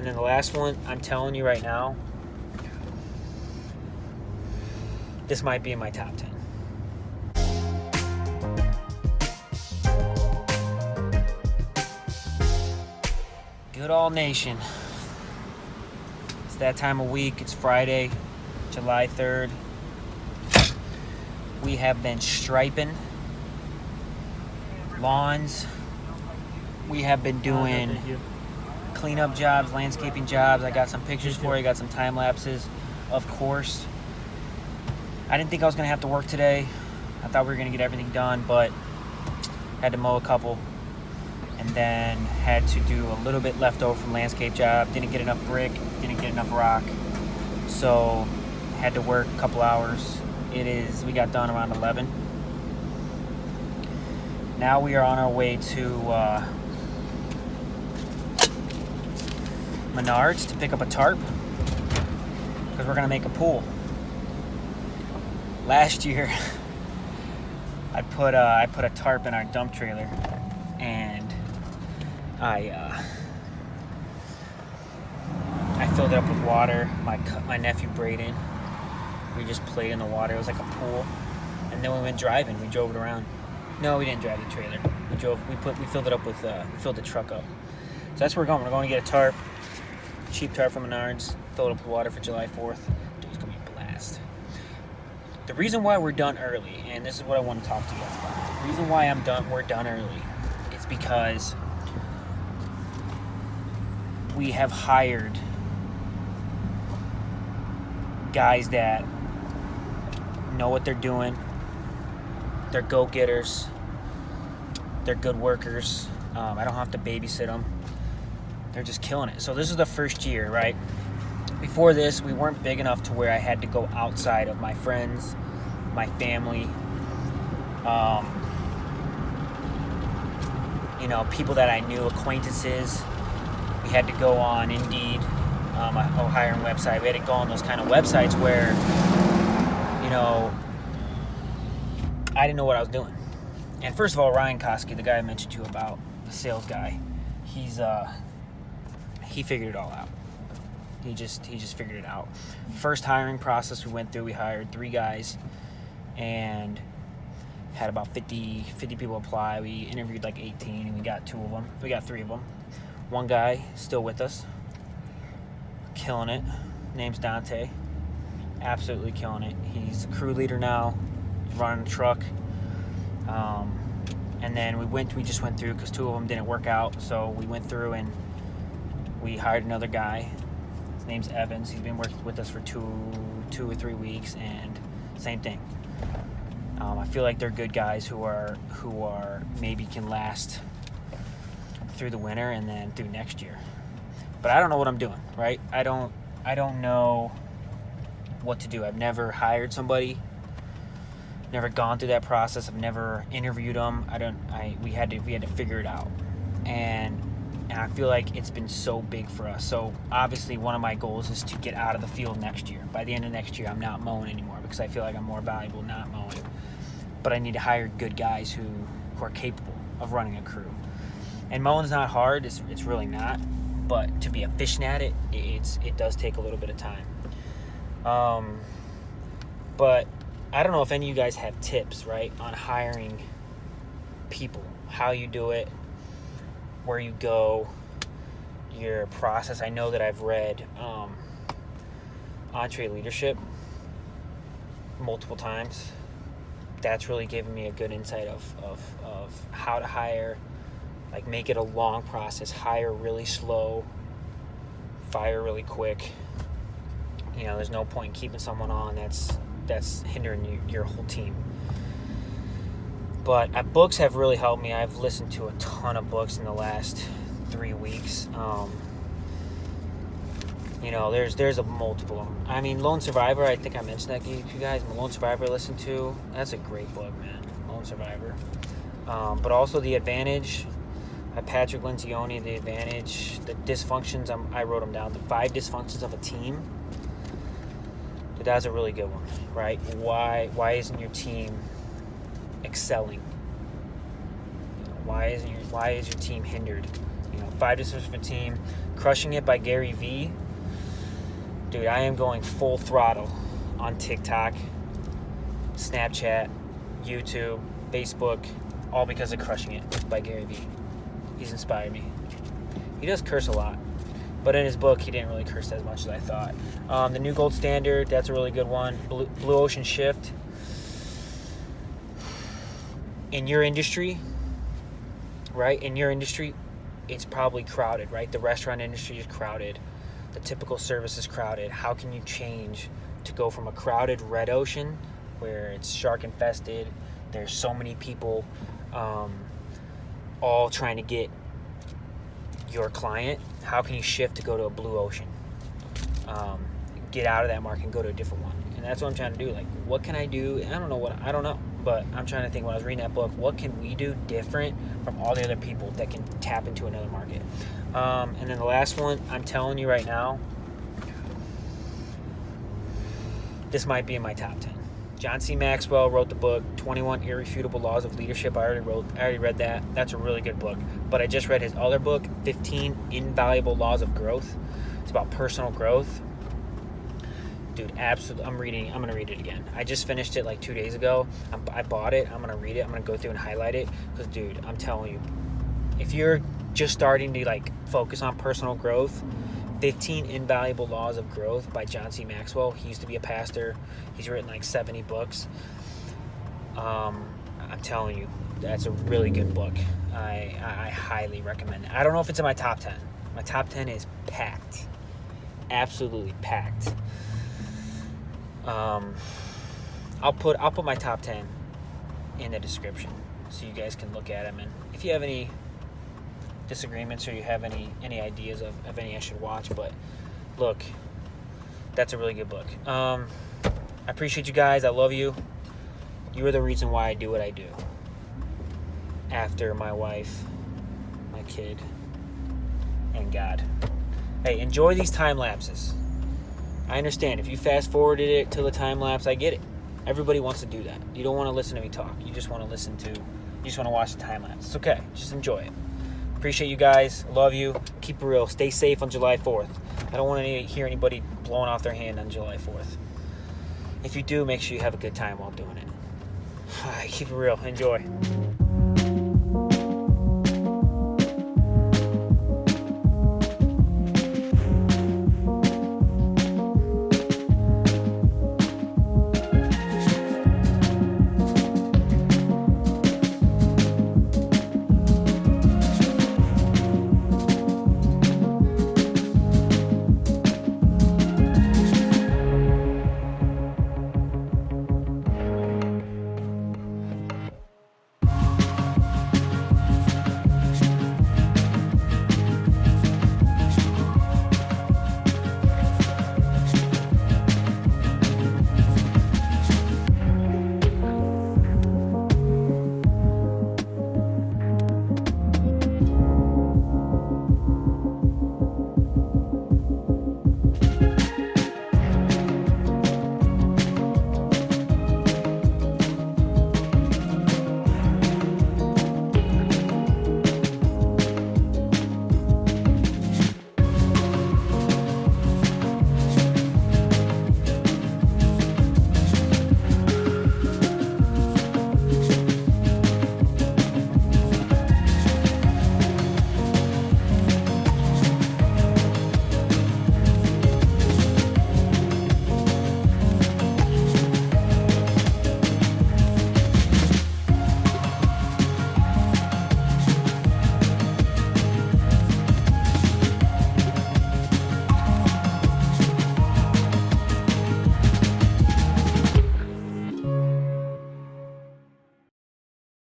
And then the last one, I'm telling you right now, this might be in my top 10. Good All Nation. It's that time of week. It's Friday, July 3rd. We have been striping lawns. We have been doing cleanup jobs, landscaping jobs. I got some pictures for you. I got some time lapses, of course. I didn't think I was going to have to work today. I thought we were going to get everything done, but had to mow a couple. And then had to do a little bit left over from landscape job. Didn't get enough brick, didn't get enough rock. So had to work a couple hours. We got done around 11. Now we are on our way to Menards to pick up a tarp because we're gonna make a pool. Last year, I put a tarp in our dump trailer, and I filled it up with water. My nephew Braden, we just played in the water. It was like a pool, and then we went driving. We drove it around. No, we didn't drive the trailer. We filled it up with we filled the truck up. So that's where we're going. We're going to get a tarp, cheap tarp from Menards. Fill it up with water for July 4th. Dude, it's gonna be a blast. The reason why we're done early, and this is what I want to talk to you guys about. The reason why we're done early, is because we have hired guys that know what they're doing. They're go-getters. They're good workers. I don't have to babysit them. They're just killing it. So this is the first year, right? Before this, we weren't big enough to where I had to go outside of my friends, my family, people that I knew, acquaintances. We had to go on Indeed, a hiring website. We had to go on those kind of websites where, I didn't know what I was doing. And first of all, Ryan Koski, the guy I mentioned to you about, the sales guy, he figured it all out. He just figured it out. First hiring process we went through, we hired 3 guys and had about 50 people apply. We interviewed like 18 and we got 2 of them. We got 3 of them. One guy still with us, killing it. Name's Dante. Absolutely killing it. He's a crew leader now. He's running a truck. And then we just went through because 2 of them didn't work out. So we went through and we hired another guy. His name's Evans. He's been working with us for 2 or 3 weeks, and same thing. I feel like they're good guys who are maybe can last through the winter and then through next year. But I don't know what I'm doing, right? I don't know what to do. I've never hired somebody, never gone through that process. I've never interviewed them. We had to figure it out. And I feel like it's been so big for us. So obviously one of my goals is to get out of the field next year. By the end of next year, I'm not mowing anymore because I feel like I'm more valuable not mowing. But I need to hire good guys who are capable of running a crew. And mowing's not hard. It's really not. But to be efficient at it, it does take a little bit of time. But I don't know if any of you guys have tips, right, on hiring people, how you do it, where you go, your process. I know that I've read EntreLeadership multiple times. That's really given me a good insight of how to hire, like make it a long process, hire really slow, fire really quick. There's no point in keeping someone on that's hindering your whole team. But books have really helped me. I've listened to a ton of books in the last 3 weeks. There's a multiple of them. I mean, Lone Survivor, I think I mentioned that to you guys. Lone Survivor I listened to. That's a great book, man. Lone Survivor. But also The Advantage by Patrick Lencioni. The Advantage. The dysfunctions, I wrote them down. The 5 dysfunctions of a team. That's a really good one, right? Why isn't your team excelling? Why is your team hindered? 5 dysfunctions of a team, Crushing It by Gary Vee. Dude, I am going full throttle on TikTok, Snapchat, YouTube, Facebook, all because of Crushing It by Gary Vee. He's inspired me. He does curse a lot, but in his book, he didn't really curse as much as I thought. The New Gold Standard, that's a really good one. Blue Ocean Shift. In your industry, right? In your industry, it's probably crowded, right? The restaurant industry is crowded. The typical service is crowded. How can you change to go from a crowded red ocean where it's shark infested, there's so many people all trying to get your client, how can you shift to go to a blue ocean? Get out of that market and go to a different one. And that's what I'm trying to do. Like, what can I do? I don't know, but I'm trying to think when I was reading that book, what can we do different from all the other people that can tap into another market? And then the last one, I'm telling you right now, this might be in my top 10. John C. Maxwell wrote the book, 21 Irrefutable Laws of Leadership. I already read that. That's a really good book. But I just read his other book, 15 Invaluable Laws of Growth. It's about personal growth. Dude, absolutely. I'm going to read it again. I just finished it like 2 days ago. I bought it. I'm going to read it. I'm going to go through and highlight it. Because, dude, I'm telling you, if you're just starting to like focus on personal growth, 15 Invaluable Laws of Growth by John C. Maxwell. He used to be a pastor. He's written like 70 books. I'm telling you, that's a really good book. I highly recommend it. I don't know if it's in my top 10. My top 10 is packed. Absolutely packed. I'll put my top 10 in the description so you guys can look at them. And if you have any disagreements or you have any ideas of any I should watch, but look, that's a really good book. I appreciate you guys. I love you. You are the reason why I do what I do. After my wife, my kid, and God. Hey, enjoy these time lapses. I understand. If you fast forwarded it to the time lapse, I get it. Everybody wants to do that. You don't want to listen to me talk. You just want to watch the time lapse. It's okay. Just enjoy it. Appreciate you guys. Love you. Keep it real. Stay safe on July 4th. I don't want to hear anybody blowing off their hand on July 4th. If you do, make sure you have a good time while doing it. Keep it real. Enjoy.